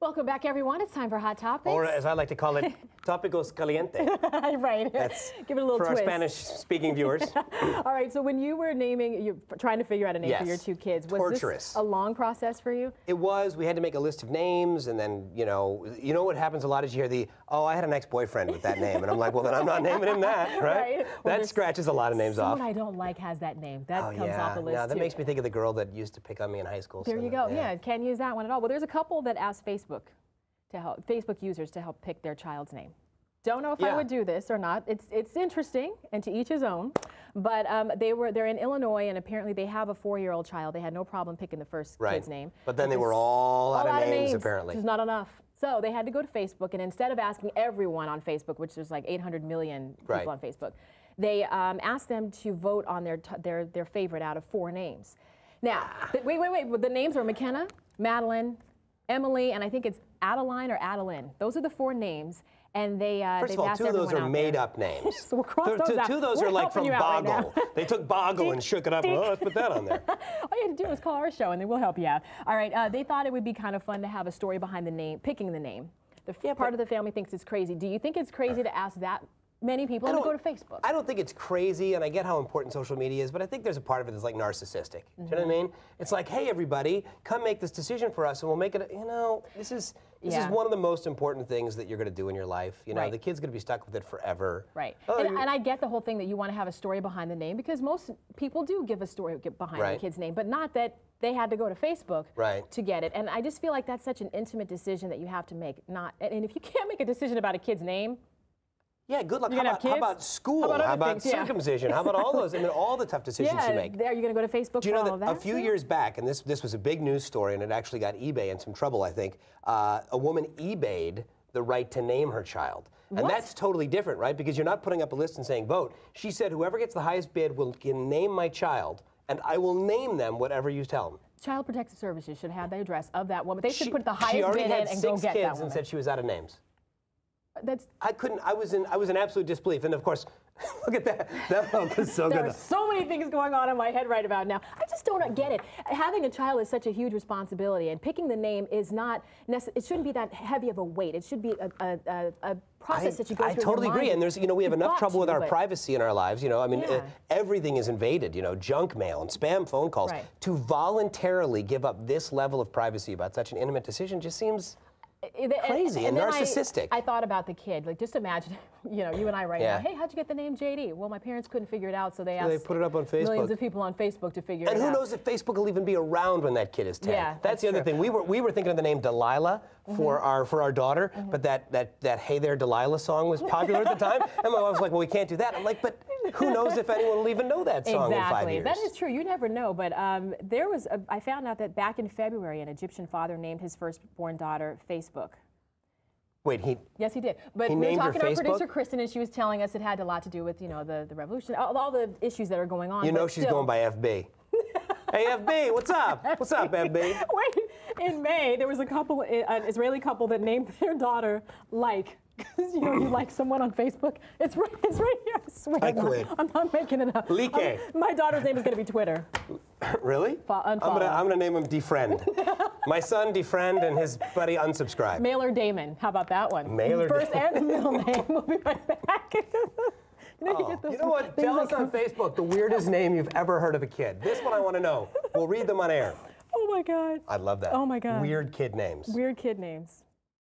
Welcome back, everyone. It's time for Hot Topics. Or, as I like to call it, Topicos Caliente. Right. That's give it a little for twist. our Spanish-speaking viewers. All right. So when you were you're trying to figure out a name Yes. for your two kids. Was Torturous. this a long process for you? It was. We had to make a list of names, and then, you know what happens a lot is you hear I had an ex-boyfriend with that name, and I'm like, well, then I'm not naming him that, right? Well, that scratches a lot of names off. Someone I don't like has that name. That comes off the list, yeah, that too. makes me think of the girl that used to pick on me in high school. There so you go. Yeah, can't use that one at all. Well, there's a couple that asked Facebook users to help pick their child's name. Don't know if I would do this or not. It's interesting, and to each his own. But they're in Illinois, and apparently they have a 4-year-old child. They had no problem picking the first kid's name. But then they were all out of names, apparently. Which is not enough. So they had to go to Facebook, and instead of asking everyone on Facebook, which there's like 800 million people on Facebook, they asked them to vote on their favorite out of 4 names. Now, wait. The names are McKenna, Madeline, Emily, and I think it's Adeline or Adeline. Those are the 4 names, and First of all, 2 of those are made-up names. So we'll cross those out. 2 of those are like from Boggle. They took Boggle and shook it up. Oh, let's put that on there. All you had to do was call our show, and then we'll help you out. All right, they thought it would be kind of fun to have a story behind the name, picking the name. Part of the family thinks it's crazy. Do you think it's crazy to ask that many people to go to Facebook? I don't think it's crazy, and I get how important social media is, but I think there's a part of it that's like narcissistic. Do you know what I mean? It's like, hey, everybody, come make this decision for us, and we'll make it, this is one of the most important things that you're going to do in your life. You know, the kid's going to be stuck with it forever. Right. And I get the whole thing that you want to have a story behind the name, because most people do give a story behind the kid's name, but not that they had to go to Facebook to get it. And I just feel like that's such an intimate decision that you have to make. And if you can't make a decision about a kid's name, yeah, good luck. How about school? How about circumcision? How about all those? I mean, all the tough decisions you make. Are you going to go to Facebook Do you know for all that of that? A few years back, and this was a big news story, and it actually got eBay in some trouble, I think, a woman eBayed the right to name her child. And that's totally different, right? Because you're not putting up a list and saying, vote. She said, whoever gets the highest bid can name my child, and I will name them whatever you tell them. Child Protective Services should have the address of that woman. They should put the highest bid in and go get that woman. She already had 6 kids and said she was out of names. I was in absolute disbelief, and of course, look at that. That felt so good. There are so many things going on in my head right about now. I just don't get it. Having a child is such a huge responsibility, and picking the name is not it shouldn't be that heavy of a weight. It should be a process that you go through. I totally agree, and there's we have enough trouble with our privacy in our lives. I mean, everything is invaded. Junk mail and spam phone calls. To voluntarily give up this level of privacy about such an intimate decision just seems crazy and narcissistic. I thought about the kid. Like, just imagine, you and I right now. Hey, how'd you get the name JD? Well, my parents couldn't figure it out, so they asked they put it up on Facebook. Millions of people on Facebook to figure it out. And who knows if Facebook will even be around when that kid is 10. Yeah, that's the other thing. We were thinking of the name Delilah for our daughter, but that Hey There Delilah song was popular at the time, and my mom was like, well, we can't do that. I'm like, but who knows if anyone will even know that song in 5 years? That is true. You never know. But I found out that back in February, an Egyptian father named his firstborn daughter Facebook. Wait, Yes, he did. But we were talking to our producer, Kristen, and she was telling us it had a lot to do with, the revolution, all the issues that are going on. She's going by FB. Hey, FB, what's up? What's up, FB? Wait, in May, there was an Israeli couple that named their daughter Like. Because, you like someone on Facebook. It's right here, I swear. I quit. I'm not making it up. Like. My daughter's name is going to be Twitter. Really? I'm gonna name him Defriend. My son Defriend and his buddy Unsubscribe. Mailer Damon. How about that one? First and middle name. We'll be right back. You know what? Tell us on Facebook the weirdest name you've ever heard of a kid. This one I want to know. We'll read them on air. Oh my God. I love that. Oh my God. Weird kid names. Weird kid names.